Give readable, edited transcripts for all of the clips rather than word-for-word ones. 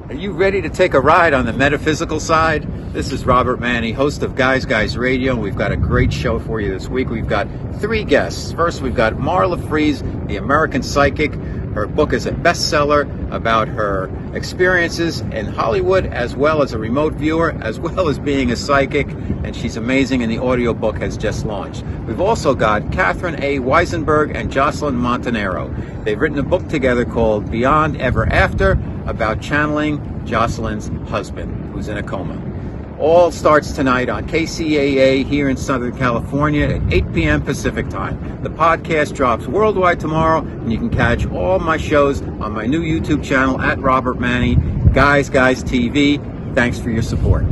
Are you ready to take a ride on the metaphysical side? This is Robert Manni, host of Guys Radio. We've got a great show for you this week. We've got 3 guests. First, we've got Marla Fries, the American psychic. Her book is a bestseller about her experiences in Hollywood, as well as a remote viewer, as well as being a psychic, and she's amazing, and the audiobook has just launched. We've also got Catherine A. Weissenberg and Jocelyn Montanaro. They've written a book together called Beyond Ever After, about channeling Jocelyn's husband, who's in a coma. All starts tonight on KCAA here in Southern California at 8 p.m. Pacific Time. The podcast drops worldwide tomorrow, and you can catch all my shows on my new YouTube channel at Robert Manni, Guys TV. Thanks for your support.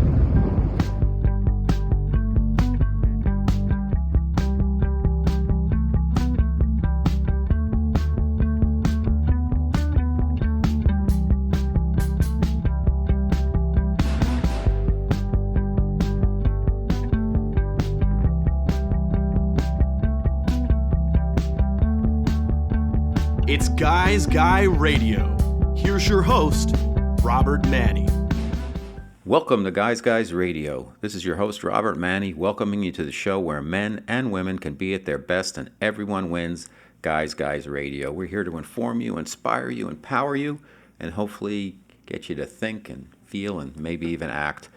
It's Guy Radio. Here's your host, Robert Manni. Welcome to Guys Radio. This is your host, Robert Manni, welcoming you to the show where men and women can be at their best and everyone wins. Guys Radio. We're here to inform you, inspire you, empower you, and hopefully get you to think and feel and maybe even act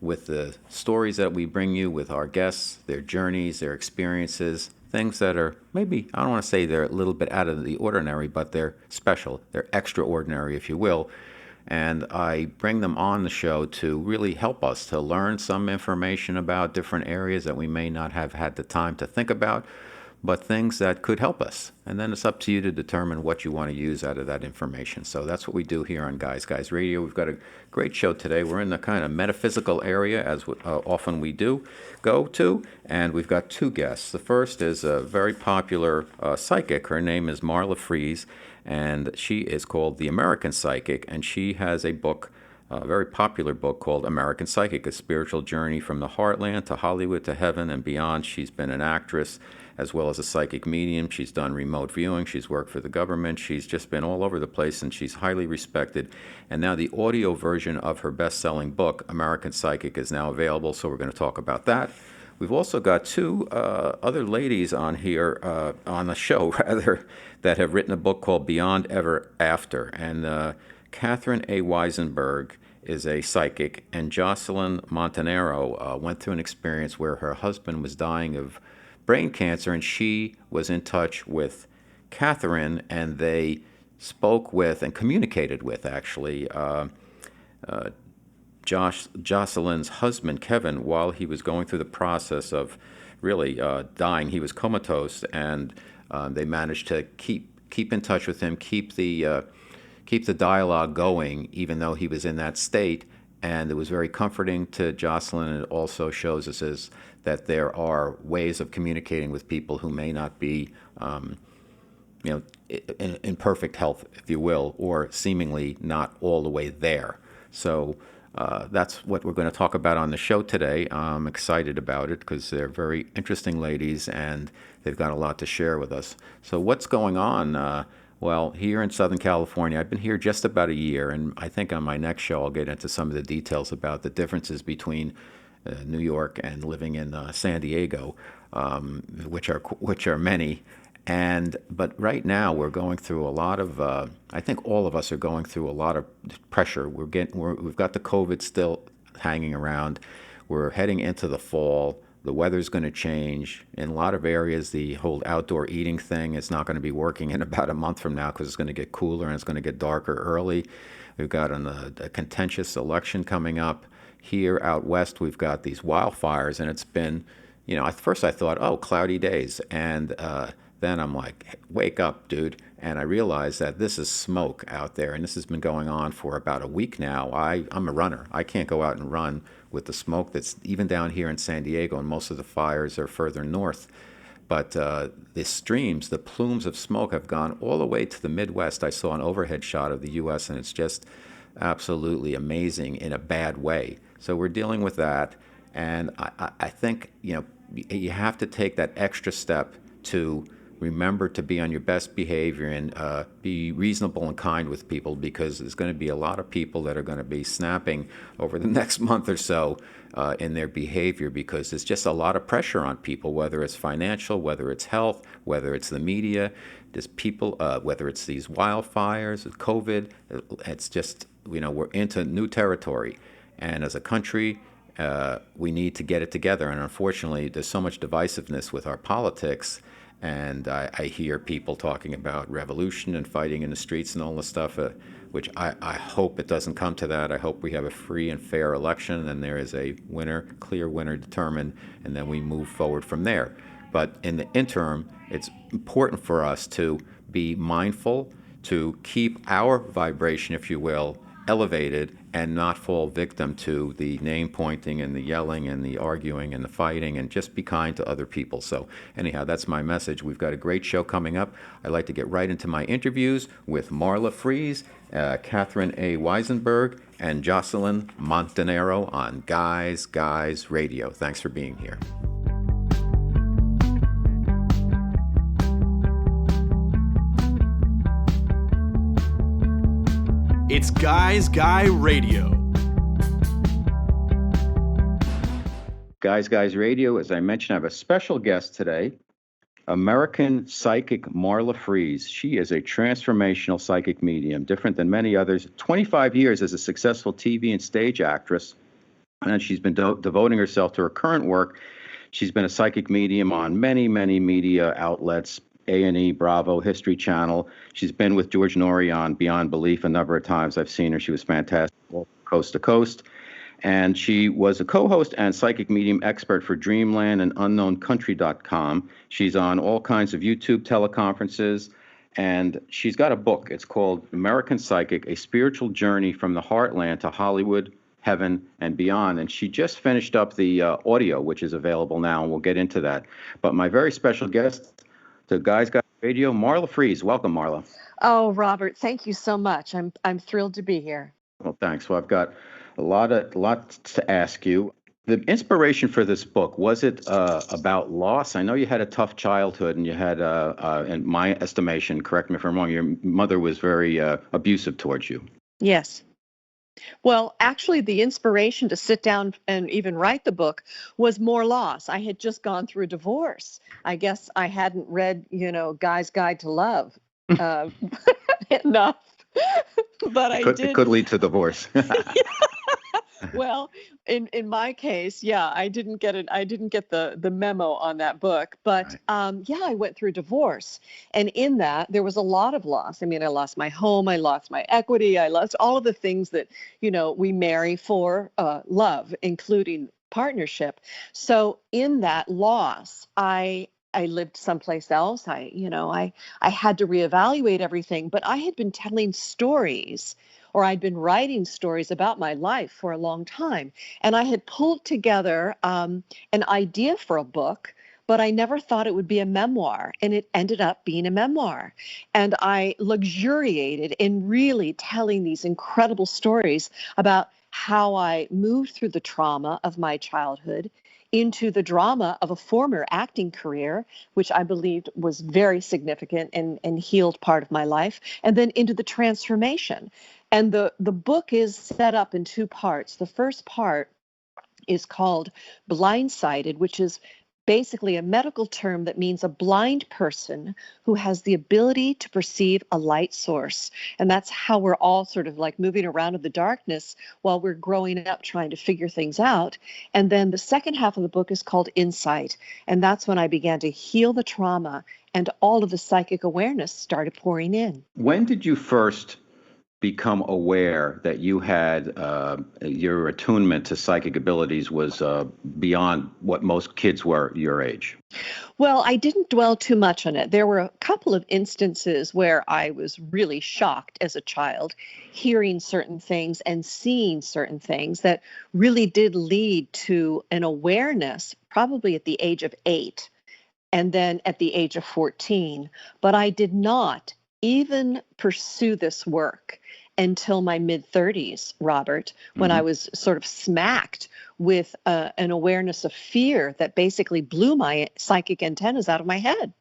with the stories that we bring you with our guests, their journeys, their experiences, things that are maybe, I don't want to say they're a little bit out of the ordinary, but they're special. They're extraordinary, if you will. And I bring them on the show to really help us to learn some information about different areas that we may not have had the time to think about, but things that could help us. And then it's up to you to determine what you want to use out of that information. So that's what we do here on Guys Radio. We've got a great show today. We're in the kind of metaphysical area, as often we do go to, and we've got 2 guests. The first is a very popular psychic. Her name is Marla Fries, and she is called the American Psychic, and she has a book, a very popular book called American Psychic, A Spiritual Journey from the Heartland to Hollywood to Heaven and Beyond. She's been an actress as well as a psychic medium. She's done remote viewing. She's worked for the government. She's just been all over the place, and she's highly respected. And now the audio version of her best-selling book, American Psychic, is now available, so we're going to talk about that. We've also got 2 other ladies on here, on the show, rather, that have written a book called Beyond Ever After. And Catherine A. Weissenberg is a psychic, and Jocelyn Montanaro went through an experience where her husband was dying of brain cancer, and she was in touch with Catherine, and they spoke with and communicated with, actually, Jocelyn's husband, Kevin, while he was going through the process of really dying. He was comatose, and they managed to keep in touch with him, keep the dialogue going, even though he was in that state. And it was very comforting to Jocelyn, and it also shows us that there are ways of communicating with people who may not be, in perfect health, if you will, or seemingly not all the way there. So that's what we're going to talk about on the show today. I'm excited about it because they're very interesting ladies, and they've got a lot to share with us. So what's going on? Well, here in Southern California, I've been here just about a year, and I think on my next show I'll get into some of the details about the differences between New York and living in San Diego, which are many. But right now we're going through a lot of. I think all of us are going through a lot of pressure. We've got the COVID still hanging around. We're heading into the fall. The weather's going to change. In a lot of areas, the whole outdoor eating thing is not going to be working in about a month from now because it's going to get cooler and it's going to get darker early. We've got a contentious election coming up. Here out west, we've got these wildfires, and it's been, at first I thought, oh, cloudy days. And then I'm like, wake up, dude. And I realized that this is smoke out there, and this has been going on for about a week now. I'm a runner. I can't go out and run with the smoke that's even down here in San Diego, and most of the fires are further north. But the streams, the plumes of smoke have gone all the way to the Midwest. I saw an overhead shot of the U.S., and it's just absolutely amazing in a bad way. So we're dealing with that, and I think, you have to take that extra step to remember to be on your best behavior and be reasonable and kind with people, because there's going to be a lot of people that are going to be snapping over the next month or so in their behavior, because there's just a lot of pressure on people, whether it's financial, whether it's health, whether it's the media. There's people, whether it's these wildfires, COVID. It's just, we're into new territory. And as a country, we need to get it together. And unfortunately, there's so much divisiveness with our politics. And I hear people talking about revolution and fighting in the streets and all this stuff, which I hope it doesn't come to that. I hope we have a free and fair election and there is a winner, clear winner determined, and then we move forward from there. But in the interim, it's important for us to be mindful, to keep our vibration, if you will, elevated, and not fall victim to the name pointing and the yelling and the arguing and the fighting, and just be kind to other people. So anyhow, that's my message. We've got a great show coming up. I'd like to get right into my interviews with Marla Fries, Catherine A. Weissenberg, and Jocelyn Montanaro on Guys Guys Radio. Thanks for being here. It's Guys Guy Radio. Guys Guys Radio, as I mentioned, I have a special guest today, American psychic Marla Fries. She is a transformational psychic medium, different than many others. 25 years as a successful TV and stage actress, and she's been devoting herself to her current work. She's been a psychic medium on many, many media outlets, A&E, Bravo, History Channel. She's been with George Norrie on Beyond Belief a number of times. I've seen her. She was fantastic, coast to coast. And she was a co-host and psychic medium expert for Dreamland and UnknownCountry.com. She's on all kinds of YouTube teleconferences. And she's got a book. It's called American Psychic, A Spiritual Journey from the Heartland to Hollywood, Heaven, and Beyond. And she just finished up the audio, which is available now, and we'll get into that. But my very special guest to Guys Guys Radio, Marla Fries. Welcome, Marla. Oh, Robert, thank you so much. I'm thrilled to be here. Well, thanks. Well, I've got a lot to ask you. The inspiration for this book, was it about loss? I know you had a tough childhood, and you had, in my estimation, correct me if I'm wrong, your mother was very abusive towards you. Yes. Well, actually, the inspiration to sit down and even write the book was more loss. I had just gone through a divorce. I guess I hadn't read, Guy's Guide to Love enough, but I did. It could lead to divorce. Well, in my case, yeah, I didn't get it. I didn't get the memo on that book, but right. I went through divorce, and in that there was a lot of loss. I mean, I lost my home, I lost my equity, I lost all of the things that we marry for love, including partnership. So in that loss, I lived someplace else. I had to reevaluate everything, but I had been telling stories, or I'd been writing stories about my life for a long time. And I had pulled together an idea for a book, but I never thought it would be a memoir. And it ended up being a memoir. And I luxuriated in really telling these incredible stories about how I moved through the trauma of my childhood into the drama of a former acting career, which I believed was very significant and healed part of my life, and then into the transformation. And the book is set up in two parts. The first part is called Blindsided, which is basically a medical term that means a blind person who has the ability to perceive a light source. And that's how we're all sort of like moving around in the darkness while we're growing up trying to figure things out. And then the second half of the book is called Insight. And that's when I began to heal the trauma and all of the psychic awareness started pouring in. When did you first become aware that you had your attunement to psychic abilities was beyond what most kids were your age? Well, I didn't dwell too much on it. There were a couple of instances where I was really shocked as a child, hearing certain things and seeing certain things that really did lead to an awareness, probably at the age of 8 and then at the age of 14. But I did not even pursue this work until my mid-30s, Robert, when I was sort of smacked with an awareness of fear that basically blew my psychic antennas out of my head.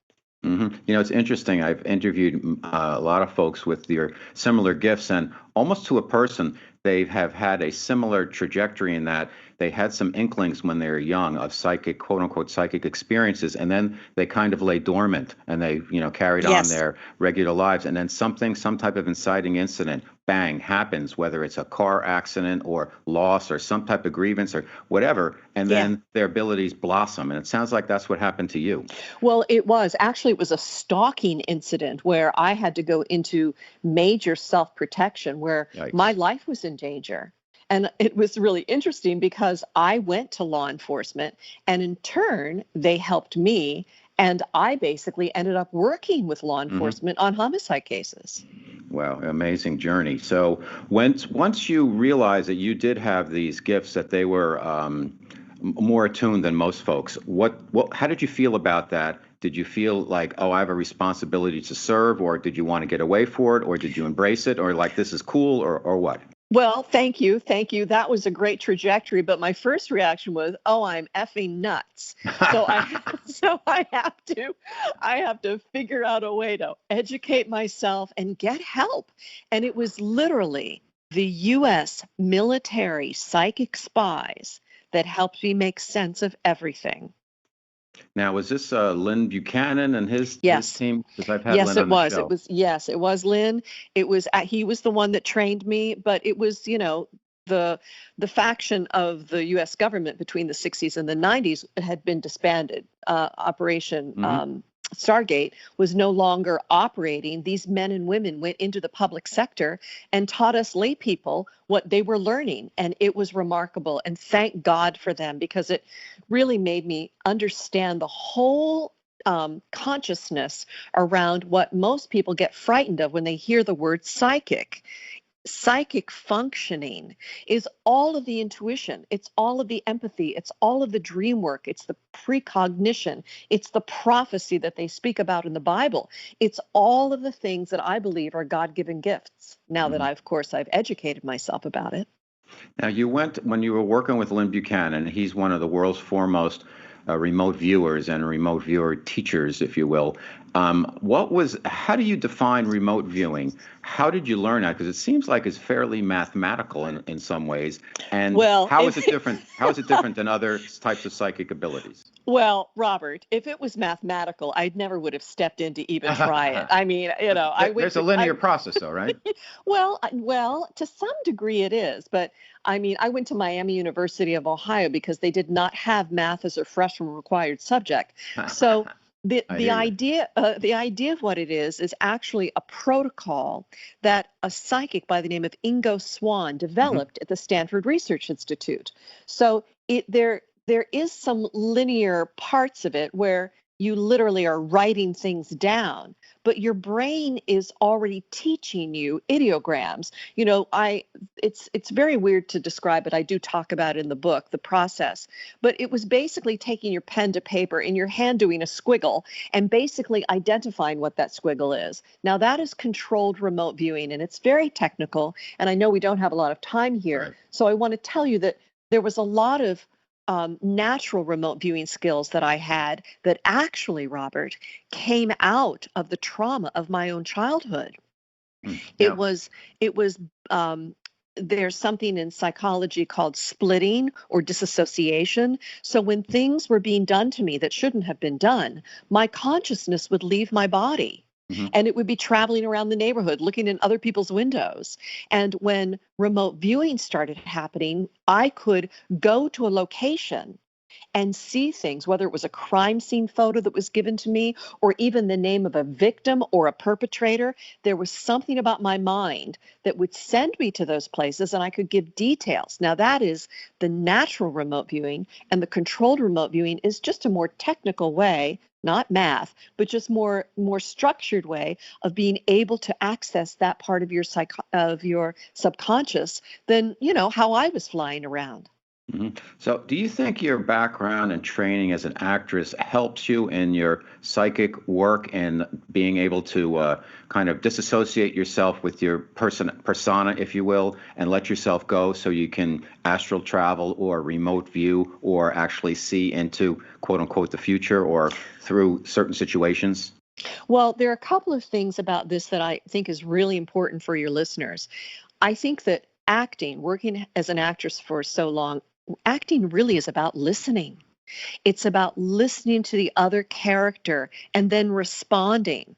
You know, it's interesting. I've interviewed a lot of folks with your similar gifts, and almost to a person, they have had a similar trajectory in that they had some inklings when they were young of psychic, quote unquote, psychic experiences, and then they kind of lay dormant and they, carried on Yes. their regular lives. And then something, some type of inciting incident, bang, happens, whether it's a car accident or loss or some type of grievance or whatever, and Yeah. then their abilities blossom. And it sounds like that's what happened to you. Well, it was a stalking incident where I had to go into major self protection where my Yikes. life was in danger. And it was really interesting because I went to law enforcement and in turn, they helped me. And I basically ended up working with law hmm enforcement on homicide cases. Wow, amazing journey. So once you realized that you did have these gifts, that they were more attuned than most folks, how did you feel about that? Did you feel like, oh, I have a responsibility to serve, or did you want to get away for it, or did you embrace it, or like this is cool, or what? Well, thank you. Thank you. That was a great trajectory, but my first reaction was, "Oh, I'm effing nuts." So I so I have to figure out a way to educate myself and get help. And it was literally the US military psychic spies that helped me make sense of everything. Now, was this Lynn Buchanan and his Yes. team? Because I've had Yes, Lynn it on the was. show. It was Lynn. He was the one that trained me, but it was, the faction of the US government between the 60s and the 90s had been disbanded. Operation hmm Stargate was no longer operating. These men and women went into the public sector and taught us lay people what they were learning, and it was remarkable. And thank God for them because it really made me understand the whole consciousness around what most people get frightened of when they hear the word psychic. Psychic functioning is all of the intuition, it's all of the empathy, it's all of the dream work, it's the precognition, it's the prophecy that they speak about in the Bible. It's all of the things that I believe are God-given gifts. Now that hmm of course, I've educated myself about it. Now, you went when you were working with Lynn Buchanan. He's one of the world's foremost remote viewers and remote viewer teachers, if you will. How do you define remote viewing? How did you learn that? Because it seems like it's fairly mathematical in some ways. And Well, how is if it different? How is it different than other types of psychic abilities? Well, Robert, if it was mathematical, I never would have stepped in to even try it. I mean, I went There's a to linear I process, though, right? well, to some degree it is, but I mean, I went to Miami University of Ohio because they did not have math as a freshman required subject. So the I the hear you. idea the idea of what it is actually a protocol that a psychic by the name of Ingo Swann hmm developed at the Stanford Research Institute. So there is some linear parts of it where you literally are writing things down, but your brain is already teaching you ideograms. It's very weird to describe it. I do talk about it in the book, the process, but it was basically taking your pen to paper in your hand doing a squiggle and basically identifying what that squiggle is. Now that is controlled remote viewing and it's very technical, and I know we don't have a lot of time here, Right. so I want to tell you that there was a lot of natural remote viewing skills that I had that actually, Robert, came out of the trauma of my own childhood. It Now, was, it was, there's something in psychology called splitting or disassociation. So when things were being done to me that shouldn't have been done, my consciousness would leave my body. mhm. And it would be traveling around the neighborhood, looking in other people's windows. And when remote viewing started happening, I could go to a location and see things, whether it was a crime scene photo that was given to me or even the name of a victim or a perpetrator. There was something about my mind that would send me to those places and I could give details. Now, that is the natural remote viewing, and the controlled remote viewing is just a more technical way. Not math, but just more structured way of being able to access that part of of your subconscious than how I was flying around. So, do you think your background and training as an actress helps you in your psychic work and being able to kind of disassociate yourself with your persona, if you will, and let yourself go so you can astral travel or remote view or actually see into quote unquote the future or through certain situations? Well, there are a couple of things about this that I think is really important for your listeners. I think that acting, working as an actress for so long, acting really is about listening. It's about listening to the other character and then responding.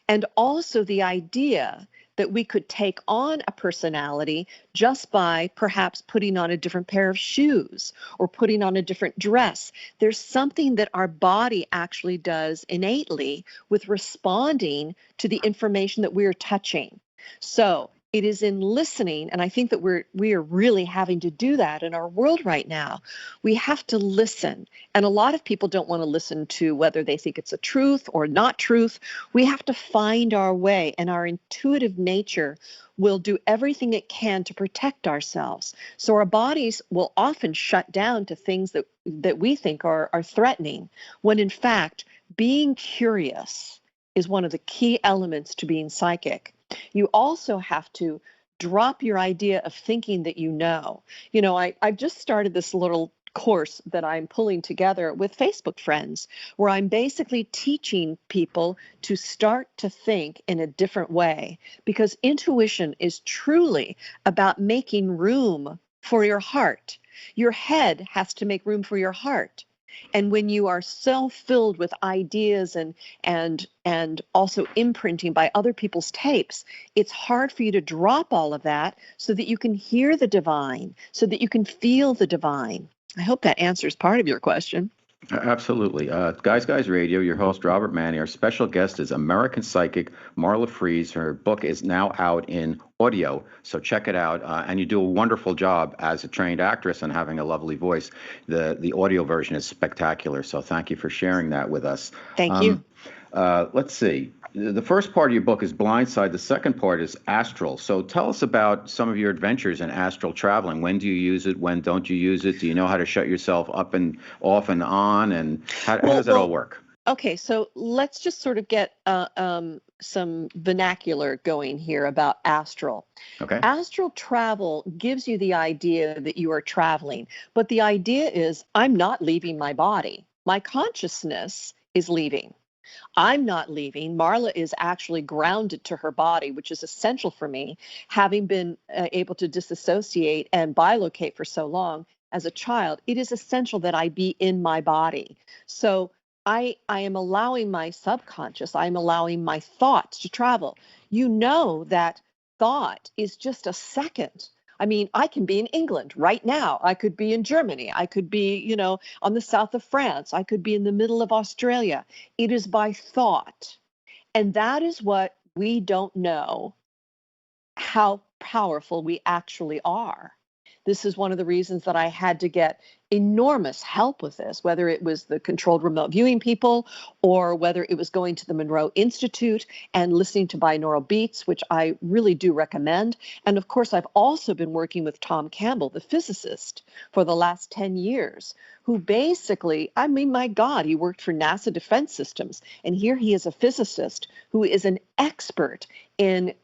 And also the idea that we could take on a personality just by perhaps putting on a different pair of shoes or putting on a different dress. There's something that our body actually does innately with responding to the information that we're touching. So it is in listening, and I think that we are really having to do that in our world right now. We have to listen, and a lot of people don't want to listen to whether they think it's a truth or not truth. We have to find our way, and our intuitive nature will do everything it can to protect ourselves. So our bodies will often shut down to things that we think are threatening, when in fact, being curious is one of the key elements to being psychic. You also have to drop your idea of thinking that you know. I've just started this little course that I'm pulling together with Facebook friends, where I'm basically teaching people to start to think in a different way, because intuition is truly about making room for your heart. Your head has to make room for your heart. And when you are so filled with ideas and also imprinting by other people's tapes, it's hard for you to drop all of that so that you can hear the divine, so that you can feel the divine. I hope that answers part of your question. Absolutely. Guys Radio, your host, Robert Manni. Our special guest is American psychic Marla Fries. Her book is now out in audio, so check it out. And you do a wonderful job as a trained actress and having a lovely voice. The audio version is spectacular, so thank you for sharing that with us. Thank you. Let's see. The first part of your book is Blindside. The second part is Astral. So tell us about some of your adventures in astral traveling. When do you use it? When don't you use it? Do you know how to shut yourself up and off and on? And how does that all work? Okay, so let's just sort of get some vernacular going here about astral. Okay. Astral travel gives you the idea that you are traveling, but the idea is I'm not leaving my body. My consciousness is leaving. I'm not leaving. Marla is actually grounded to her body, which is essential for me, having been able to disassociate and bilocate for so long as a child. It is essential that I be in my body. So I am allowing my subconscious, I'm allowing my thoughts to travel. You know that thought is just a second. I mean, I can be in England right now. I could be in Germany. I could be, on the south of France. I could be in the middle of Australia. It is by thought. And that is what we don't know, how powerful we actually are. This is one of the reasons that I had to get enormous help with this, whether it was the controlled remote viewing people or whether it was going to the Monroe Institute and listening to binaural beats, which I really do recommend. And of course, I've also been working with Tom Campbell, the physicist, for the last 10 years, who basically, I mean, my God, he worked for NASA Defense Systems. And here he is a physicist who is an expert in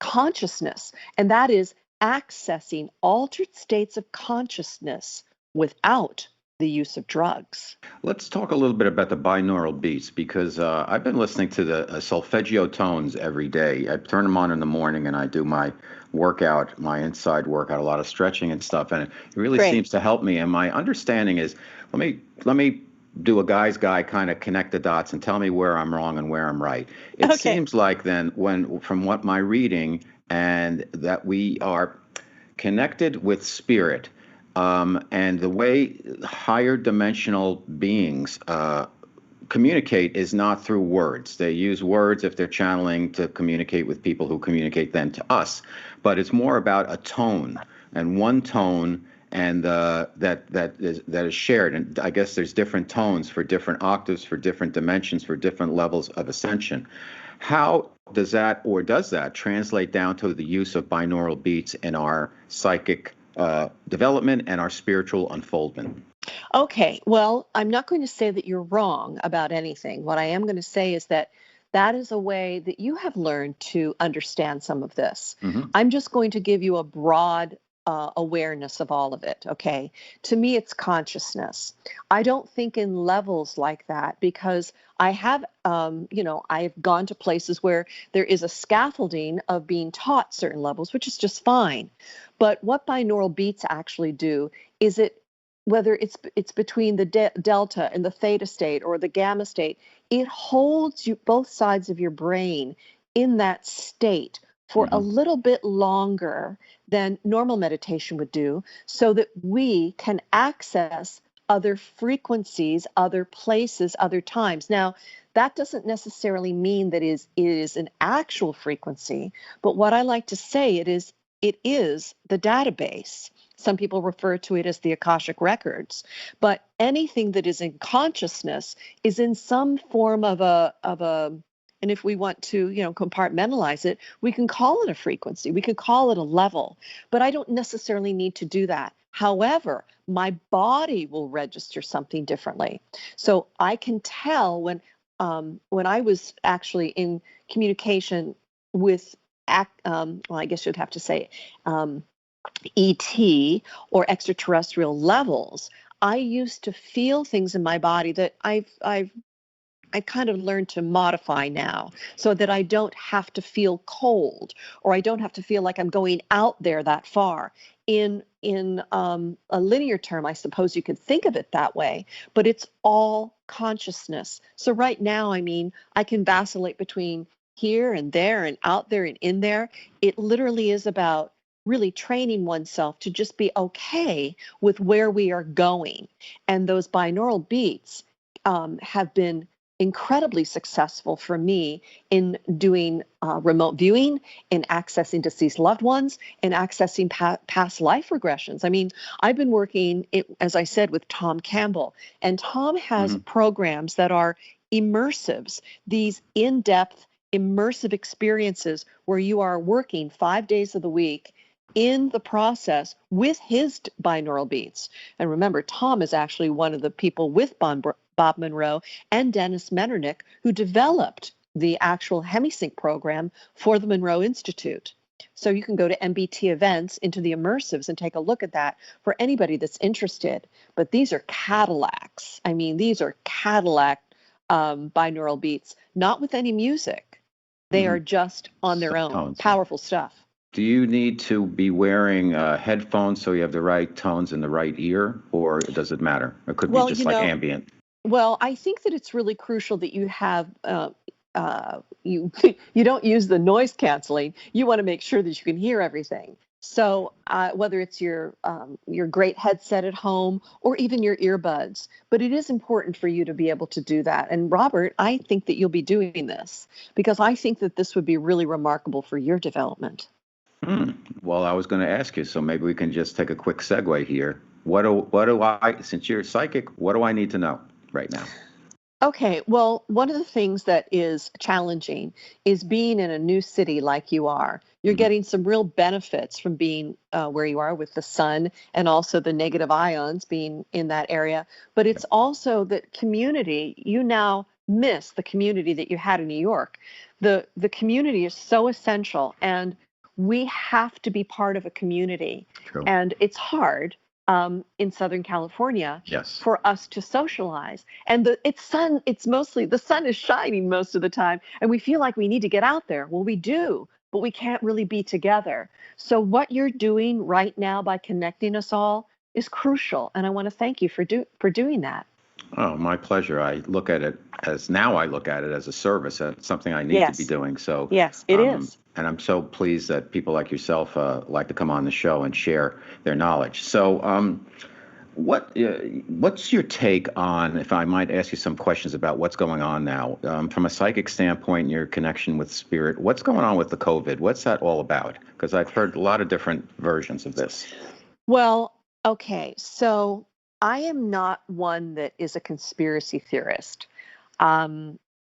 consciousness, and that is accessing altered states of consciousness without the use of drugs. Let's talk a little bit about the binaural beats, because I've been listening to the solfeggio tones every day. I turn them on in the morning and I do my workout, my inside workout, a lot of stretching and stuff, and it really seems to help me. And my understanding is, let me do a guy's guy, kind of connect the dots and tell me where I'm wrong and where I'm right. It seems like then, from what my reading, and that we are connected with spirit, and the way higher dimensional beings communicate is not through words. They use words if they're channeling to communicate with people who communicate then to us, but it's more about a tone, and one tone, and that is shared. And I guess there's different tones for different octaves, for different dimensions, for different levels of ascension. How does that translate down to the use of binaural beats in our psychic development and our spiritual unfoldment? Okay, well, I'm not going to say that you're wrong about anything. What I am going to say is that is a way that you have learned to understand some of this. Mm-hmm. I'm just going to give you a broad awareness of all of it. Okay. To me, it's consciousness. I don't think in levels like that because I have, I've gone to places where there is a scaffolding of being taught certain levels, which is just fine. But what binaural beats actually do is whether it's between the delta and the theta state or the gamma state, it holds you both sides of your brain in that state for a little bit longer than normal meditation would do, so that we can access other frequencies, other places, other times. Now, that doesn't necessarily mean that it is an actual frequency, but what I like to say it is the database. Some people refer to it as the Akashic records, but anything that is in consciousness is in some form of a and if we want to, compartmentalize it, we can call it a frequency, we could call it a level, but I don't necessarily need to do that. However, my body will register something differently. So I can tell when I was actually in communication with, well, I guess you'd have to say ET or extraterrestrial levels, I used to feel things in my body that I kind of learned to modify now so that I don't have to feel cold or I don't have to feel like I'm going out there that far. In a linear term, I suppose you could think of it that way, but it's all consciousness. So right now, I mean, I can vacillate between here and there and out there and in there. It literally is about really training oneself to just be okay with where we are going. And those binaural beats have been incredibly successful for me in doing remote viewing, in accessing deceased loved ones, in accessing past life regressions. I mean, I've been working, as I said, with Tom Campbell, and Tom has programs that are immersives, these in-depth, immersive experiences where you are working 5 days of the week in the process with his binaural beats. And remember, Tom is actually one of the people with Bob Monroe and Dennis Metternich who developed the actual HemiSync program for the Monroe Institute. So you can go to MBT events into the immersives and take a look at that for anybody that's interested. But these are Cadillacs. I mean, these are Cadillac binaural beats, not with any music. They are just on their own. Tones. Powerful stuff. Do you need to be wearing headphones so you have the right tones in the right ear, or does it matter? It could be just like ambient. Well, I think that it's really crucial that you have you you don't use the noise canceling. You want to make sure that you can hear everything. So whether it's your great headset at home or even your earbuds, but it is important for you to be able to do that. And Robert, I think that you'll be doing this because I think that this would be really remarkable for your development. Well, I was going to ask you, so maybe we can just take a quick segue here. What do I, since you're psychic, what do I need to know right now? Okay, well, one of the things that is challenging is being in a new city like you are. You're getting some real benefits from being where you are with the sun and also the negative ions being in that area. But it's also that community, you now miss the community that you had in New York. The community is so essential, and we have to be part of a community. True. And it's hard in Southern California for us to socialize. And it's mostly the sun is shining most of the time, and we feel like we need to get out there. Well, we do, but we can't really be together. So what you're doing right now by connecting us all is crucial, and I want to thank you for doing that. Oh, my pleasure. I look at it as a service. It's something I need to be doing. So yes, it is. And I'm so pleased that people like yourself like to come on the show and share their knowledge. So what's your take on, if I might ask you some questions about what's going on now, from a psychic standpoint, your connection with spirit, what's going on with the COVID? What's that all about? Because I've heard a lot of different versions of this. Well, okay, so I am not one that is a conspiracy theorist.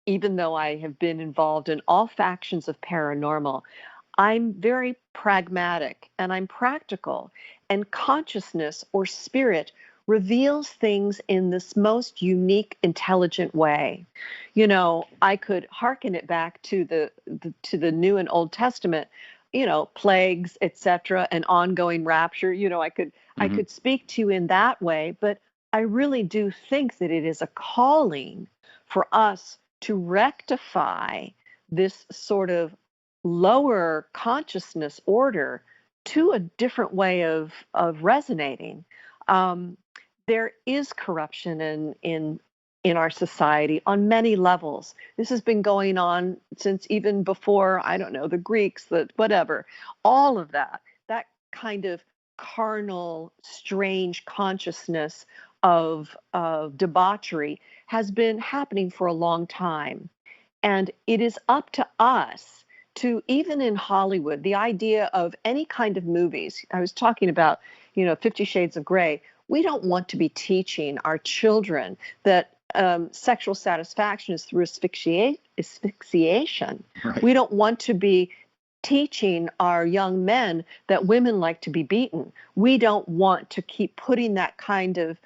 Even though I have been involved in all factions of paranormal, I'm very pragmatic and I'm practical. And consciousness or spirit reveals things in this most unique, intelligent way. You know, I could hearken it back to the New and Old Testament. plagues, etc., and ongoing rapture. I could speak to you in that way, but I really do think that it is a calling for us to rectify this sort of lower consciousness order to a different way of resonating. Um, there is corruption in our society on many levels. This has been going on since even before, I don't know, the Greeks, the whatever, all of that kind of carnal, strange consciousness of debauchery has been happening for a long time. And it is up to us to, even in Hollywood, the idea of any kind of movies. I was talking about, 50 Shades of Grey. We don't want to be teaching our children that sexual satisfaction is through asphyxiation. Right. We don't want to be teaching our young men that women like to be beaten. We don't want to keep putting that kind of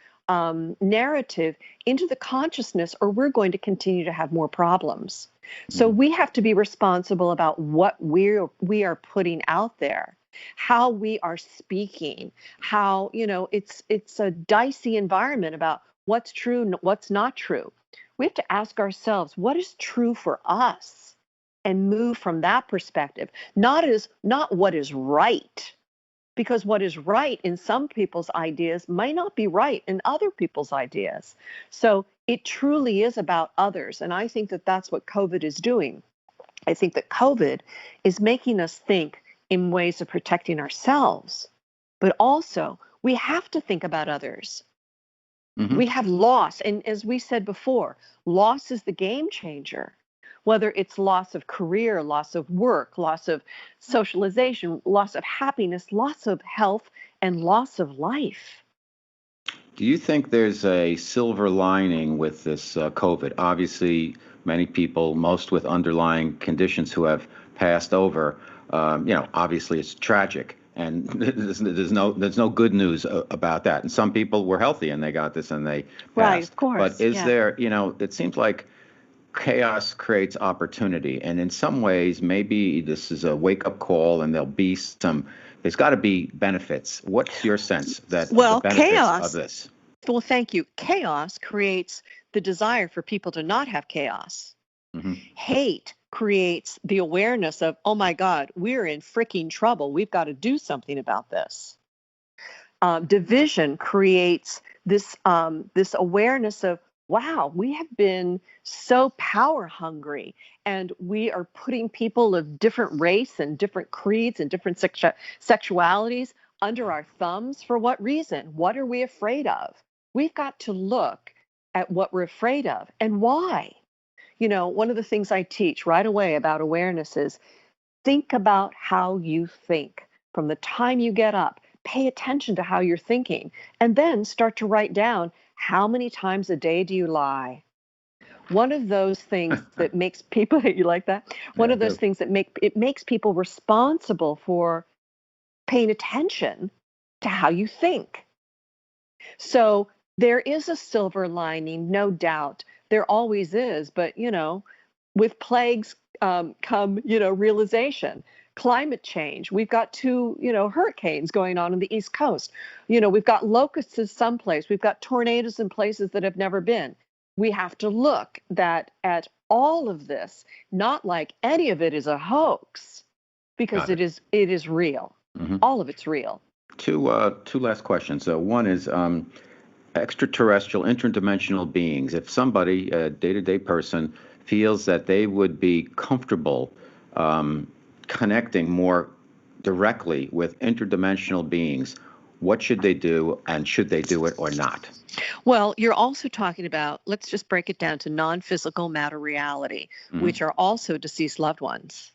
narrative into the consciousness, or we're going to continue to have more problems. So we have to be responsible about what we are putting out there, how we are speaking, how, it's a dicey environment about what's true and what's not true. We have to ask ourselves, what is true for us, and move from that perspective, not what is right, because what is right in some people's ideas might not be right in other people's ideas. So it truly is about others. And I think that that's what COVID is doing. I think that COVID is making us think in ways of protecting ourselves, but also we have to think about others. We have loss. And as we said before, loss is the game changer. Whether it's loss of career, loss of work, loss of socialization, loss of happiness, loss of health, and loss of life. Do you think there's a silver lining with this COVID? Obviously, many people, most with underlying conditions, who have passed over. Obviously, it's tragic, and there's no good news about that. And some people were healthy and they got this and they passed. Right, of course. But is there, it seems like chaos creates opportunity, and in some ways, maybe this is a wake-up call, and there's got to be benefits. What's your sense that the benefits of this? Well, thank you. Chaos creates the desire for people to not have chaos. Hate creates the awareness of, oh my God, we're in freaking trouble. We've got to do something about this. Division creates this awareness of, wow, we have been so power hungry, and we are putting people of different race and different creeds and different sexualities under our thumbs. For what reason? What are we afraid of? We've got to look at what we're afraid of and why. One of the things I teach right away about awareness is think about how you think. From the time you get up, pay attention to how you're thinking, and then start to write down, how many times a day do you lie? One of those things that makes people, you like that? One of those things that makes people responsible for paying attention to how you think. So there is a silver lining, no doubt. There always is, but with plagues come realization. Climate change. We've got 2, hurricanes going on the East Coast. We've got locusts someplace. We've got tornadoes in places that have never been. We have to look at all of this, not like any of it is a hoax, because it is real. All of it's real. Two last questions. One is extraterrestrial, interdimensional beings. If somebody, a day-to-day person, feels that they would be comfortable connecting more directly with interdimensional beings, what should they do, and should they do it or not? Well, you're also talking about, let's just break it down to non-physical matter reality, which are also deceased loved ones.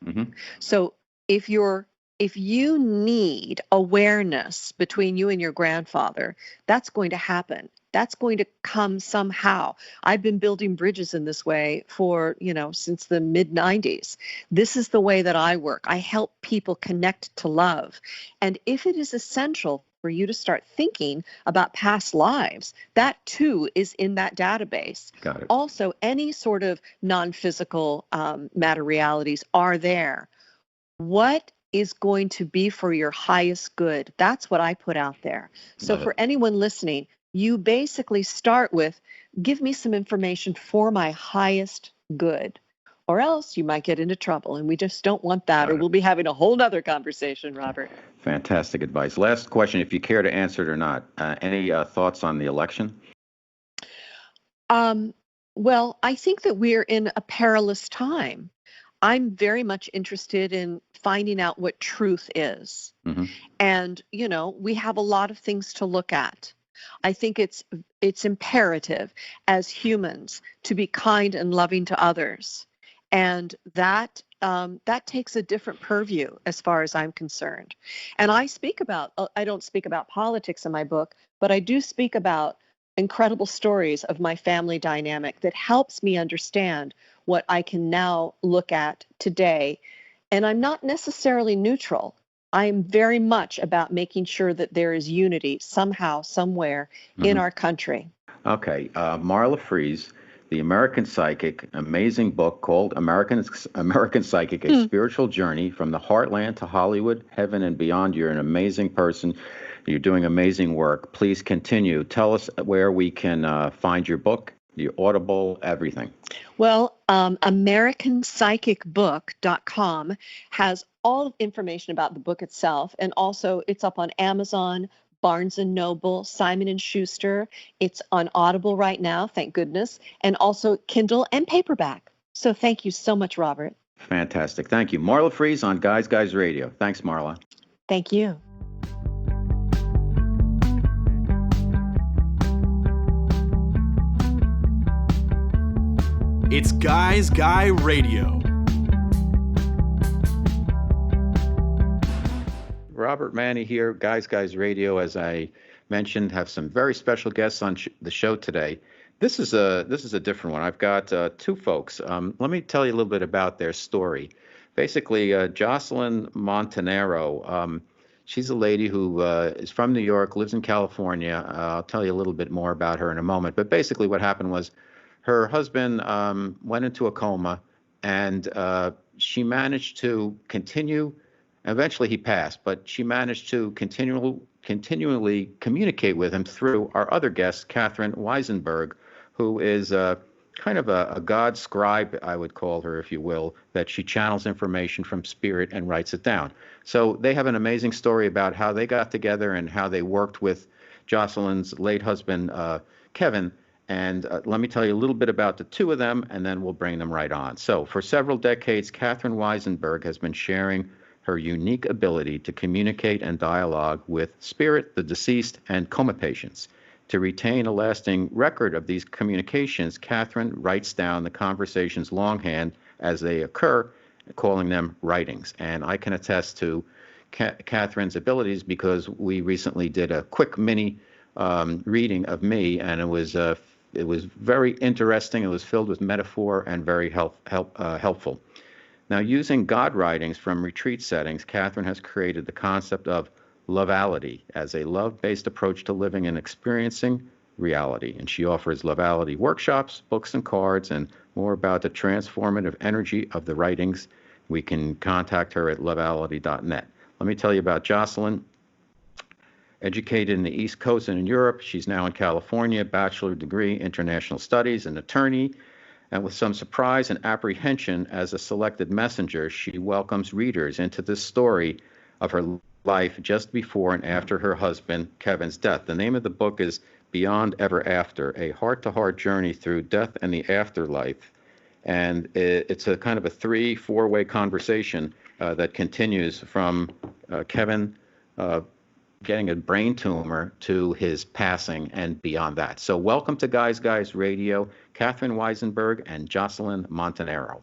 So if you need awareness between you and your grandfather, that's going to happen. That's going to come somehow. I've been building bridges in this way for, since the mid-90s. This is the way that I work. I help people connect to love. And if it is essential for you to start thinking about past lives, that too is in that database. Got it. Also, any sort of non-physical matter realities are there. What is going to be for your highest good. That's what I put out there. So for anyone listening, you basically start with, give me some information for my highest good, or else you might get into trouble. And we just don't want that, or we'll be having a whole nother conversation, Robert. Fantastic advice. Last question, if you care to answer it or not. Any thoughts on the election? Well, I think that we're in a perilous time. I'm very much interested in finding out what truth is. Mm-hmm. And, we have a lot of things to look at. I think it's imperative as humans to be kind and loving to others. And that takes a different purview as far as I'm concerned. And I don't speak about politics in my book, but I do speak about incredible stories of my family dynamic that helps me understand what I can now look at today. And I'm not necessarily neutral. I am very much about making sure that there is unity somehow, somewhere in our country. Okay. Marla Fries, The American Psychic, amazing book called American Psychic, A Spiritual Journey from the Heartland to Hollywood, Heaven and Beyond. You're an amazing person. You're doing amazing work. Please continue. Tell us where we can find your book, your Audible, everything. Well, AmericanPsychicBook.com has all information about the book itself, and also it's up on Amazon, Barnes & Noble, Simon & Schuster. It's on Audible right now, thank goodness, and also Kindle and paperback. So thank you so much, Robert. Fantastic. Thank you. Marla Fries on Guys Guys Radio. Thanks, Marla. Thank you. It's Guys Guy Radio. Robert Manni here, Guys Guys Radio. As I mentioned, have some very special guests on the show today. This is a different one. I've got two folks. Let me tell you a little bit about their story. Basically, Jocelyn Montanaro. She's a lady who is from New York, lives in California. I'll tell you a little bit more about her in a moment. But basically, what happened was her husband went into a coma, and she managed to continue. Eventually, he passed, but she managed to continually communicate with him through our other guest, Catherine Weissenberg, who is kind of a God scribe, I would call her, if you will, that she channels information from spirit and writes it down. So they have an amazing story about how they got together and how they worked with Jocelyn's late husband, Kevin. And let me tell you a little bit about the two of them, and then we'll bring them right on. So for several decades, Catherine Weissenberg has been sharing her unique ability to communicate and dialogue with spirit, the deceased, and coma patients. To retain a lasting record of these communications, Catherine writes down the conversations longhand as they occur, calling them writings. And I can attest to Catherine's abilities because we recently did a quick mini reading of me, and it was very interesting. It was filled with metaphor and very helpful. Now, using God writings from retreat settings, Catherine has created the concept of loveality as a love-based approach to living and experiencing reality. And she offers loveality workshops, books and cards, and more about the transformative energy of the writings. We can contact her at loveality.net. Let me tell you about Jocelyn. Educated in the East Coast and in Europe, she's now in California, bachelor degree, international studies, an attorney. And with some surprise and apprehension as a selected messenger, she welcomes readers into this story of her life just before and after her husband Kevin's death. The name of the book is Beyond Ever After, a heart-to-heart journey through death and the afterlife. And it's a kind of a 3-4-way conversation that continues from Kevin getting a brain tumor to his passing and beyond that. So welcome to Guys Guys Radio, Catherine Weissenberg and Jocelyn Montanaro.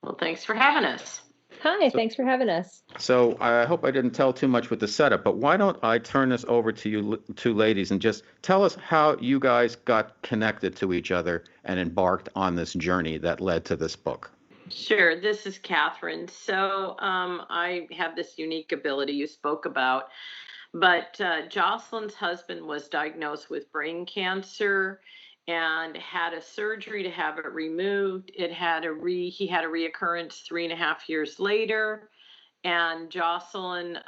Well, thanks for having us. Hi, thanks for having us. So I hope I didn't tell too much with the setup, but why don't I turn this over to you two ladies and just tell us how you guys got connected to each other and embarked on this journey that led to this book. Sure. This is Catherine. So I have this unique ability you spoke about, but Jocelyn's husband was diagnosed with brain cancer and had a surgery to have it removed. He had a reoccurrence 3.5 years later. And Jocelyn,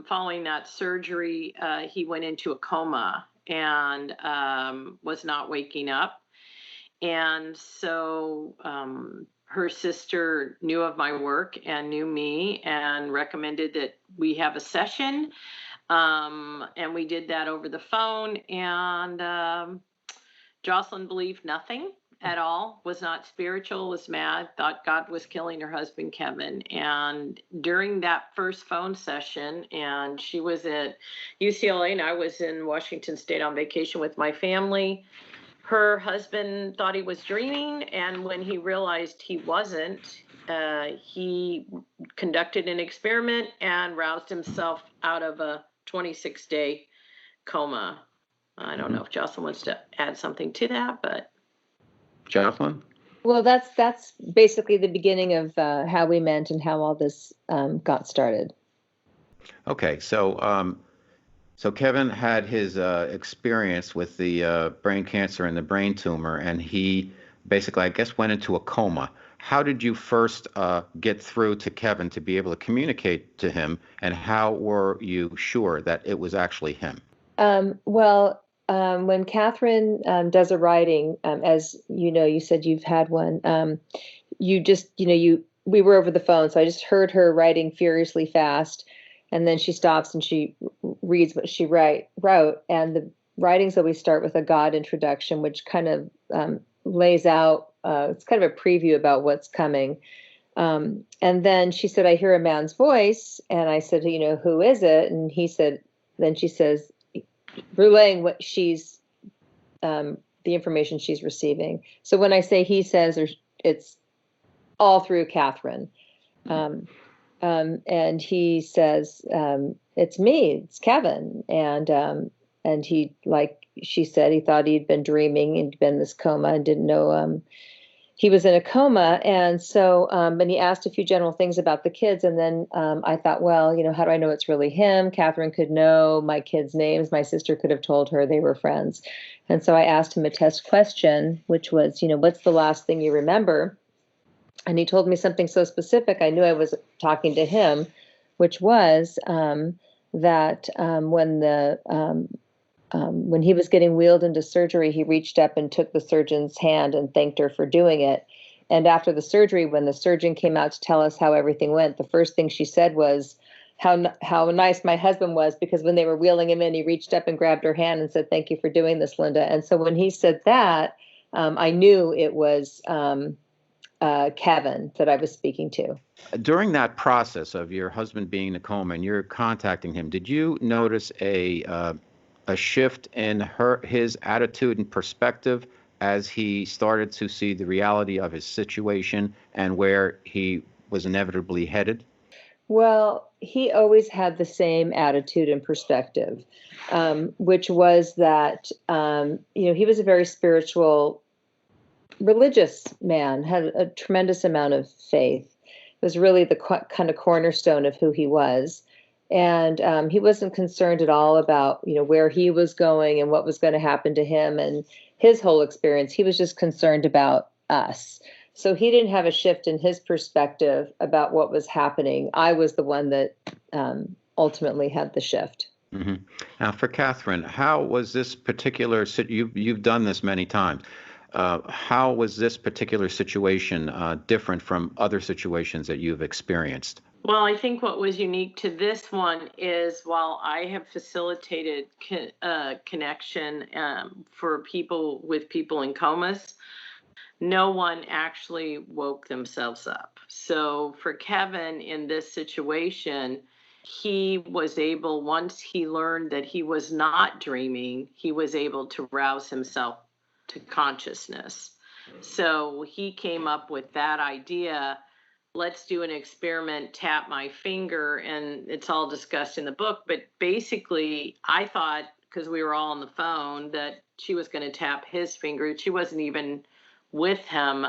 following that surgery, he went into a coma and was not waking up. And so her sister knew of my work and knew me and recommended that we have a session. And we did that over the phone. And Jocelyn believed nothing at all, was not spiritual, was mad, thought God was killing her husband, Kevin. And during that first phone session, and she was at UCLA and I was in Washington State on vacation with my family, her husband thought he was dreaming. And when he realized he wasn't, he conducted an experiment and roused himself out of a 26-day coma. I don't know if Jocelyn wants to add something to that, but. Jocelyn? Well, that's basically the beginning of how we met and how all this got started. Okay, so Kevin had his experience with the brain cancer and the brain tumor, and he basically, I guess, went into a coma. How did you first get through to Kevin to be able to communicate to him, and how were you sure that it was actually him? When Catherine does a writing, as you know, you said you've had one, we were over the phone, so I just heard her writing furiously fast, and then she stops and she reads what she wrote, and the writings always start with a God introduction, which kind of lays out, it's kind of a preview about what's coming. And then she said, I hear a man's voice, and I said, who is it? And then she says, relaying what she's, the information she's receiving. So when I say he says, it's all through Catherine. And he says, it's me, it's Kevin. And he, like she said, he thought he'd been dreaming, he'd been in this coma and didn't know, he was in a coma. And so, and he asked a few general things about the kids. And then I thought, well, how do I know it's really him? Catherine could know my kids' names. My sister could have told her they were friends. And so I asked him a test question, which was, what's the last thing you remember? And he told me something so specific, I knew I was talking to him, which was that when he was getting wheeled into surgery, he reached up and took the surgeon's hand and thanked her for doing it. And after the surgery, when the surgeon came out to tell us how everything went, the first thing she said was how nice my husband was, because when they were wheeling him in, he reached up and grabbed her hand and said, thank you for doing this, Linda. And so when he said that, I knew it was Kevin that I was speaking to. During that process of your husband being in a coma and you're contacting him, did you notice a shift in his attitude and perspective as he started to see the reality of his situation and where he was inevitably headed? Well, he always had the same attitude and perspective, which was that, he was a very spiritual, religious man, had a tremendous amount of faith. It was really the kind of cornerstone of who he was. And he wasn't concerned at all about, where he was going and what was going to happen to him and his whole experience. He was just concerned about us. So he didn't have a shift in his perspective about what was happening. I was the one that ultimately had the shift. Mm-hmm. Now, for Catherine, how was this particular, you've done this many times, how was this particular situation different from other situations that you've experienced? Well, I think what was unique to this one is while I have facilitated connection for people in comas, no one actually woke themselves up. So for Kevin in this situation, he was able, once he learned that he was not dreaming, he was able to rouse himself to consciousness. So he came up with that idea, let's do an experiment, tap my finger, and it's all discussed in the book. But basically, I thought, because we were all on the phone, that she was going to tap his finger. She wasn't even with him.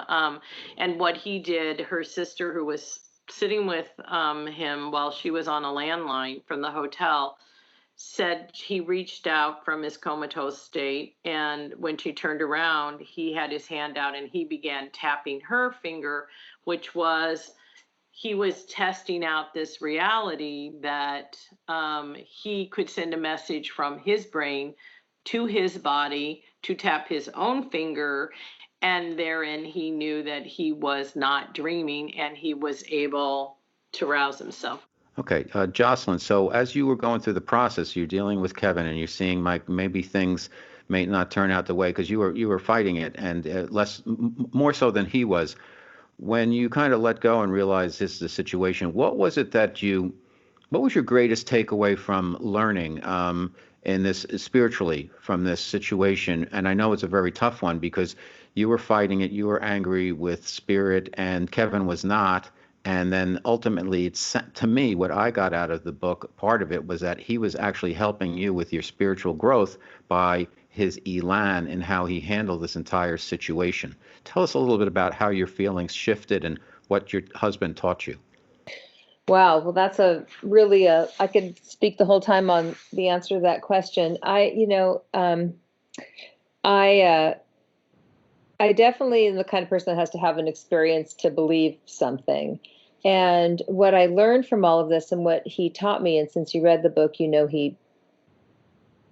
And what he did, her sister, who was sitting with him while she was on a landline from the hotel, said he reached out from his comatose state, and when she turned around, he had his hand out and he began tapping her finger, which was he was testing out this reality that he could send a message from his brain to his body to tap his own finger. And therein, he knew that he was not dreaming and he was able to rouse himself. Okay, Jocelyn, so as you were going through the process, you're dealing with Kevin and you're seeing maybe things may not turn out the way because you were fighting it and more so than he was. When you kind of let go and realize this is the situation, what was it what was your greatest takeaway from learning in this spiritually from this situation? And I know it's a very tough one because you were fighting it, you were angry with spirit, and Kevin was not. And then ultimately, to me, what I got out of the book, part of it was that he was actually helping you with your spiritual growth by his elan and how he handled this entire situation. Tell us a little bit about how your feelings shifted and what your husband taught you. Wow. Well, that's I could speak the whole time on the answer to that question. I definitely am the kind of person that has to have an experience to believe something. And what I learned from all of this and what he taught me, and since you read the book, he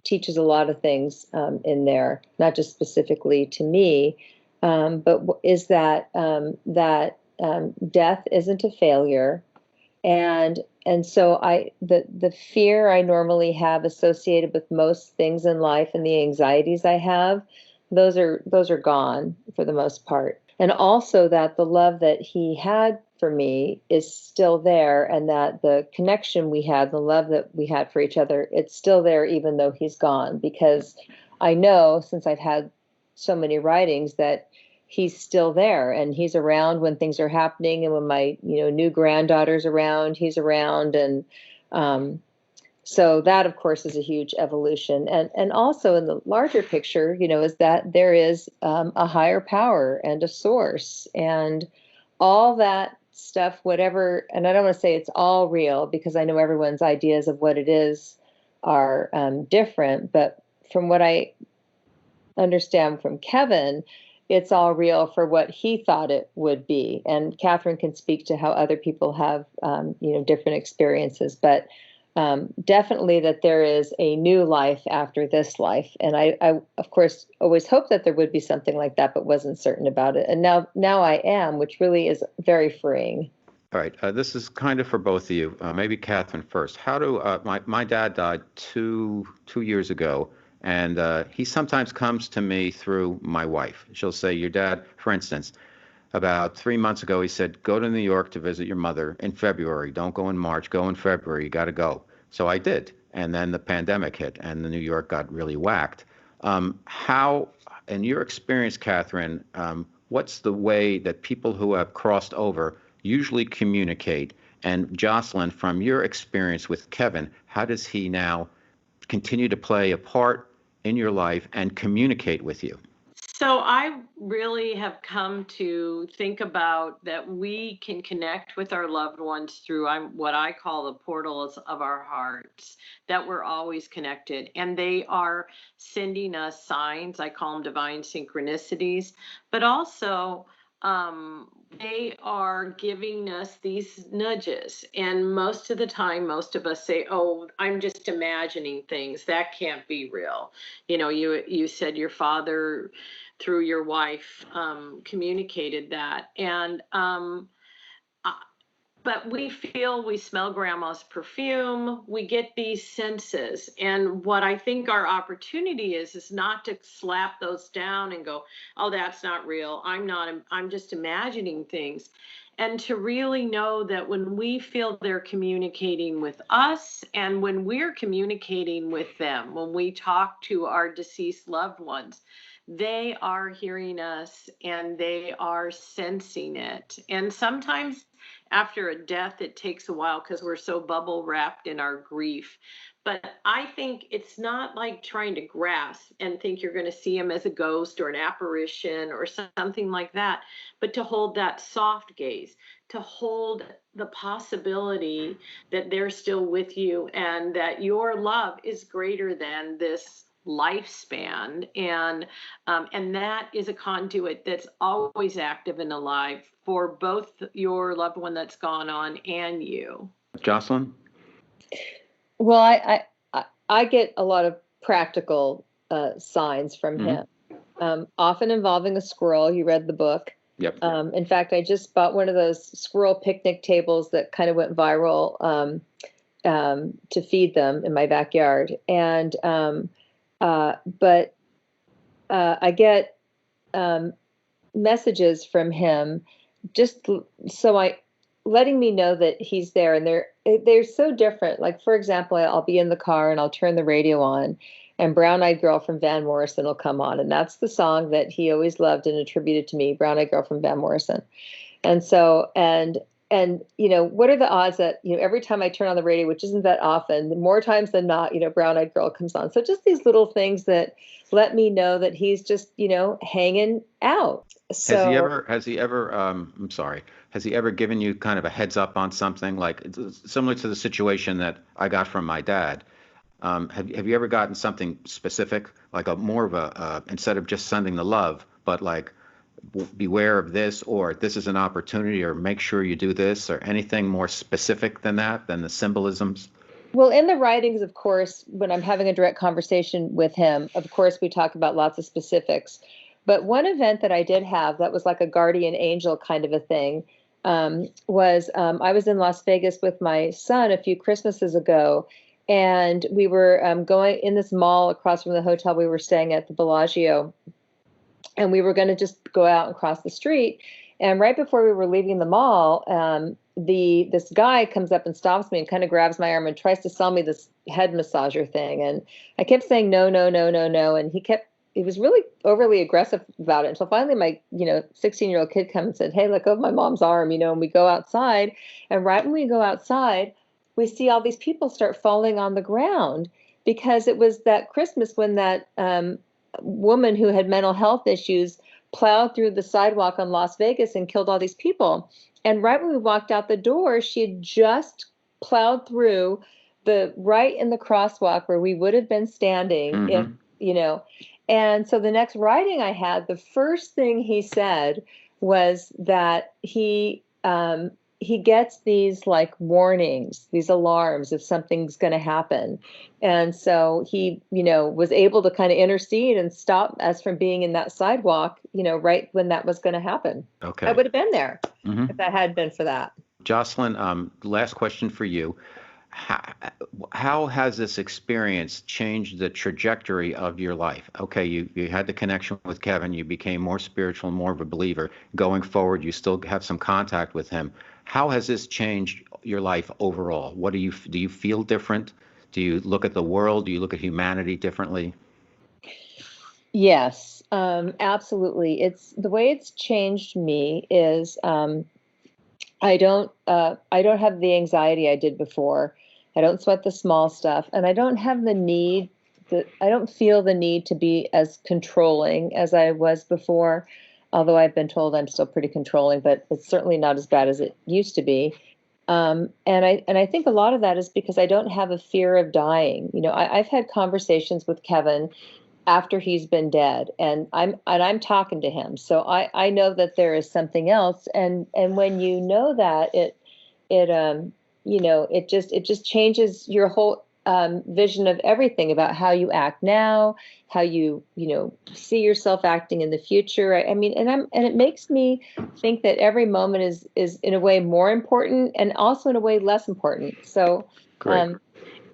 teaches a lot of things in there, not just specifically to me, but is that death isn't a failure, and so the fear I normally have associated with most things in life and the anxieties I have, those are gone for the most part. And also that the love that he had for me is still there, and that the connection we had, the love that we had for each other, it's still there even though he's gone, because I know, since I've had so many writings, that he's still there and he's around when things are happening, and when my new granddaughter's around, he's around. And so that, of course, is a huge evolution. And also in the larger picture, is that there is a higher power and a source and all that stuff, whatever. And I don't want to say it's all real, because I know everyone's ideas of what it is are different. But from what I understand from Kevin, it's all real for what he thought it would be. And Catherine can speak to how other people have, different experiences. But definitely that there is a new life after this life. And I, of course, always hoped that there would be something like that, but wasn't certain about it. And now I am, which really is very freeing. All right, this is kind of for both of you. Maybe Catherine first. How do my dad died two years ago, and he sometimes comes to me through my wife. She'll say, "Your dad," for instance, about 3 months ago, he said, "Go to New York to visit your mother in February. Don't go in March. Go in February. You got to go." So I did, and then the pandemic hit, and the New York got really whacked. How, in your experience, Catherine, what's the way that people who have crossed over usually communicate? And Jocelyn, from your experience with Kevin, how does he now continue to play a part in your life and communicate with you? So I really have come to think about that we can connect with our loved ones through what I call the portals of our hearts, that we're always connected. And they are sending us signs. I call them divine synchronicities, but also they are giving us these nudges. And most of the time, most of us say, "Oh, I'm just imagining things. That can't be real." You said your father through your wife communicated that. And but we smell grandma's perfume, we get these senses. And what I think our opportunity is not to slap those down and go, "Oh, that's not real. I'm just imagining things." And to really know that when we feel they're communicating with us and when we're communicating with them, when we talk to our deceased loved ones, they are hearing us and they are sensing it. And sometimes after a death, it takes a while because we're so bubble wrapped in our grief. But I think it's not like trying to grasp and think you're going to see him as a ghost or an apparition or something like that, but to hold that soft gaze, to hold the possibility that they're still with you and that your love is greater than this lifespan, and that is a conduit that's always active and alive for both your loved one that's gone on and you. Jocelyn? Well, I get a lot of practical signs from him, often involving a squirrel. You read the book. Yep. In fact, I just bought one of those squirrel picnic tables that kind of went viral to feed them in my backyard. And but I get messages from him just letting me know that he's there, and they're so different. Like, for example, I'll be in the car and I'll turn the radio on, and Brown Eyed Girl from Van Morrison will come on, and that's the song that he always loved and attributed to me, Brown Eyed Girl from Van Morrison. And so, and what are the odds that, every time I turn on the radio, which isn't that often, more times than not, Brown Eyed Girl comes on. So just these little things that let me know that he's just, hanging out. So has he ever given you kind of a heads up on something, like similar to the situation that I got from my dad? Have you ever gotten something specific, like more of a instead of just sending the love, but like, beware of this, or this is an opportunity, or make sure you do this, or anything more specific than that, than the symbolisms? Well, in the writings, of course, when I'm having a direct conversation with him, of course, we talk about lots of specifics. But one event that I did have that was like a guardian angel kind of a thing was I was in Las Vegas with my son a few Christmases ago, and we were going in this mall across from the hotel we were staying at, the Bellagio. And we were going to just go out and cross the street. And right before we were leaving the mall, this guy comes up and stops me and kind of grabs my arm and tries to sell me this head massager thing. And I kept saying, no, no, no, no, no. And he was really overly aggressive about it. Until finally my, 16-year-old kid comes and said, hey, let go of my mom's arm, and we go outside. And right when we go outside, we see all these people start falling on the ground, because it was that Christmas when that woman who had mental health issues plowed through the sidewalk on Las Vegas and killed all these people. And right when we walked out the door, she had just plowed through right in the crosswalk where we would have been standing, if. And so the next writing I had, the first thing he said was that he gets these like warnings, these alarms if something's going to happen. And so he, was able to kind of intercede and stop us from being in that sidewalk, right when that was going to happen. Okay. I would have been there if that had been for that. Jocelyn, last question for you. How has this experience changed the trajectory of your life? Okay, you had the connection with Kevin, you became more spiritual, more of a believer. Going forward, you still have some contact with him. How has this changed your life overall? Do you feel different? Do you look at the world? Do you look at humanity differently? Yes, absolutely. It's the way it's changed me is I don't have the anxiety I did before. I don't sweat the small stuff, and I don't have I don't feel the need to be as controlling as I was before. Although I've been told I'm still pretty controlling, but it's certainly not as bad as it used to be. And I think a lot of that is because I don't have a fear of dying. I've had conversations with Kevin after he's been dead, and I'm talking to him, so I know that there is something else. And when you know that, it just changes your whole vision of everything about how you act now, how you see yourself acting in the future. I mean, and it makes me think that every moment is in a way more important, and also in a way less important. So, Great.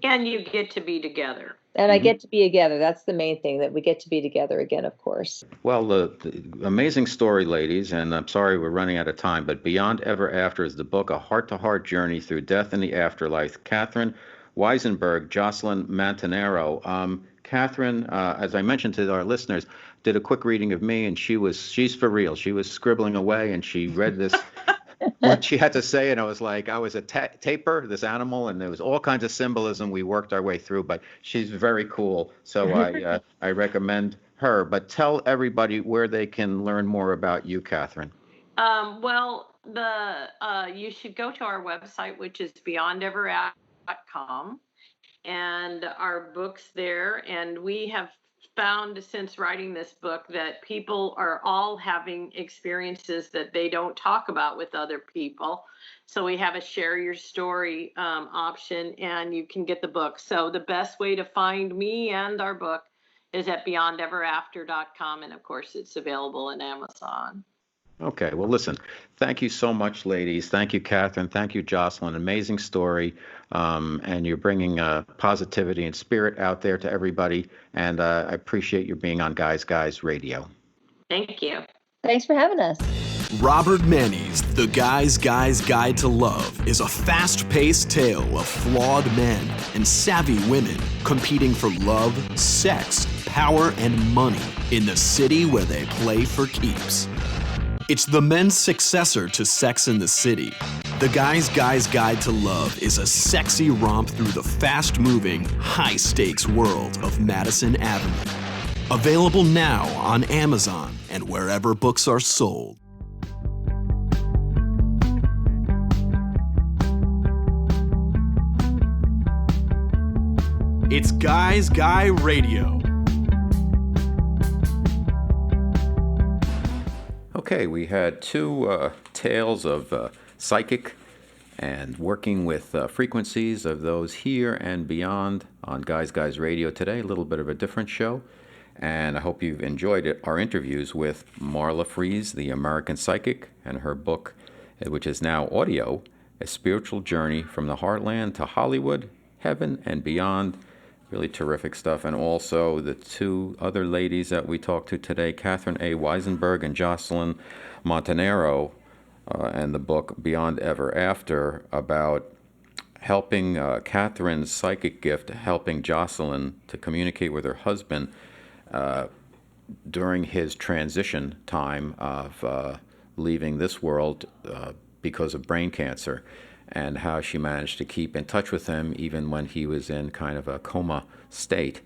And you get to be together. And I get to be together. That's the main thing, that we get to be together again, of course. Well, the amazing story, ladies, and I'm sorry we're running out of time, but Beyond Ever After is the book, a heart-to-heart journey through death and the afterlife. Catherine Weissenberg, Jocelyn Montanaro. Catherine, as I mentioned to our listeners, did a quick reading of me, and she's for real. She was scribbling away, and she read this. What she had to say, and I was like, I was a tapir, this animal, and there was all kinds of symbolism we worked our way through, but she's very cool, so I recommend her. But tell everybody where they can learn more about you, Catherine. Well, you should go to our website, which is beyondever.com. and our books there. And we have found since writing this book that people are all having experiences that they don't talk about with other people. So we have a share your story option, and you can get the book. So the best way to find me and our book is at beyondeverafter.com. And of course, it's available in Amazon. Okay, well, listen, thank you so much, ladies. Thank you, Catherine. Thank you, Jocelyn. Amazing story. And you're bringing positivity and spirit out there to everybody. And I appreciate you being on Guys Radio. Thank you. Thanks for having us. Robert Manni's The Guy's Guide to Love is a fast-paced tale of flawed men and savvy women competing for love, sex, power, and money in the city where they play for keeps. It's the men's successor to Sex and the City. The Guy's Guide to Love is a sexy romp through the fast-moving, high-stakes world of Madison Avenue. Available now on Amazon and wherever books are sold. It's Guy Radio. Okay, we had two tales of psychic and working with frequencies of those here and beyond on Guys Radio today. A little bit of a different show, and I hope you've enjoyed it. Our interviews with Marla Fries, the American psychic, and her book, which is now audio, A Spiritual Journey from the Heartland to Hollywood, Heaven, and Beyond. Really terrific stuff. And also the two other ladies that we talked to today, Catherine A. Weissenberg and Jocelyn Montanaro, and the book Beyond Ever After, about helping Catherine's psychic gift, helping Jocelyn to communicate with her husband during his transition time of leaving this world because of brain cancer, and how she managed to keep in touch with him even when he was in kind of a coma state.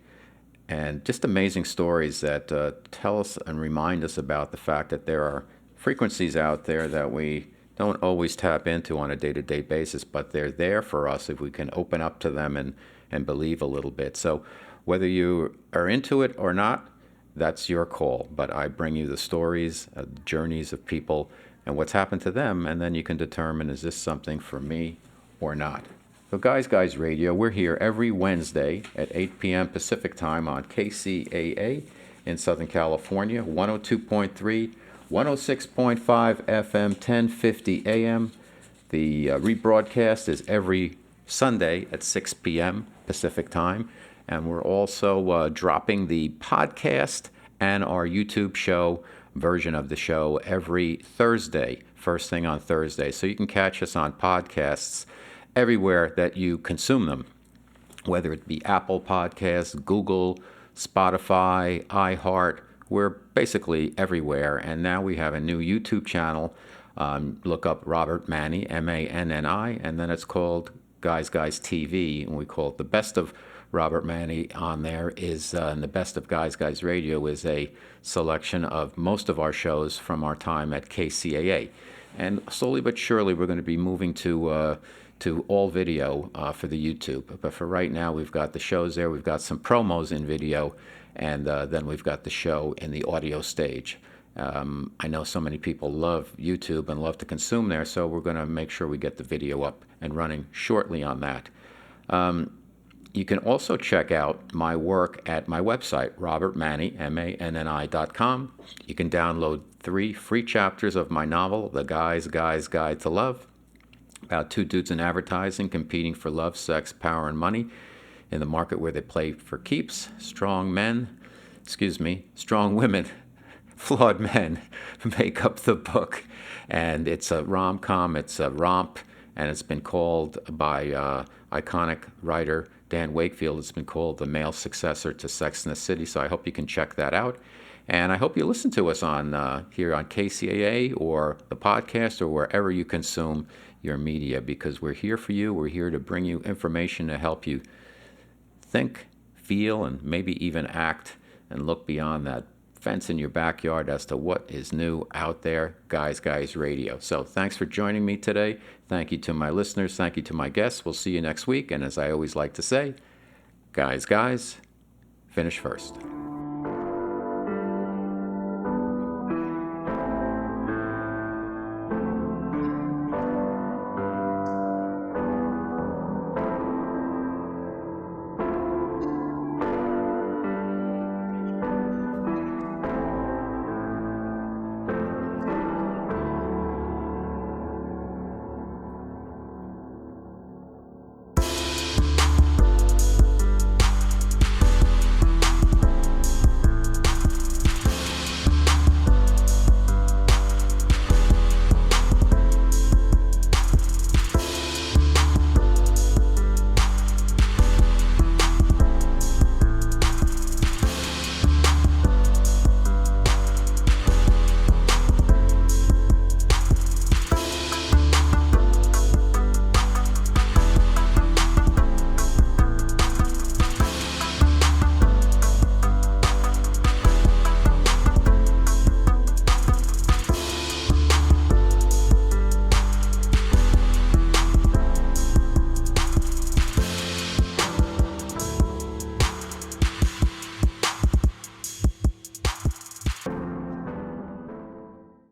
And just amazing stories that tell us and remind us about the fact that there are frequencies out there that we don't always tap into on a day-to-day basis, but they're there for us if we can open up to them and believe a little bit. So whether you are into it or not, that's your call. But I bring you the stories, journeys of people, and what's happened to them, and then you can determine, is this something for me or not? So Guys Radio, we're here every Wednesday at 8 p.m. Pacific Time on KCAA in Southern California, 102.3, 106.5 FM, 1050 AM. The rebroadcast is every Sunday at 6 p.m. Pacific Time, and we're also dropping the podcast and our YouTube show version of the show every Thursday, first thing on Thursday. So you can catch us on podcasts everywhere that you consume them, whether it be Apple Podcasts, Google, Spotify, iHeart. We're basically everywhere. And now we have a new YouTube channel. Look up Robert Manni, Manni, and then it's called Guys TV, and we call it The Best of Robert Manni. On there is, and The Best of Guys Radio is a selection of most of our shows from our time at KCAA. And slowly but surely, we're going to be moving to all video for the YouTube. But for right now, we've got the shows there. We've got some promos in video, and then we've got the show in the audio stage. I know so many people love YouTube and love to consume there, so we're going to make sure we get the video up and running shortly on that. You can also check out my work at my website, robertmanni, manni.com. You can download 3 free chapters of my novel, The Guy's Guide to Love, about 2 dudes in advertising competing for love, sex, power, and money in the market where they play for keeps. Strong women, flawed men make up the book. And it's a rom-com, it's a romp, and it's been called by iconic writer Dan Wakefield, it's been called the male successor to Sex and the City. So I hope you can check that out. And I hope you listen to us on here on KCAA or the podcast or wherever you consume your media, because we're here for you. We're here to bring you information to help you think, feel, and maybe even act and look beyond that fence in your backyard as to what is new out there. Guys Radio. So thanks for joining me today. Thank you to my listeners. Thank you to my guests. We'll see you next week. And as I always like to say, Guys, finish first.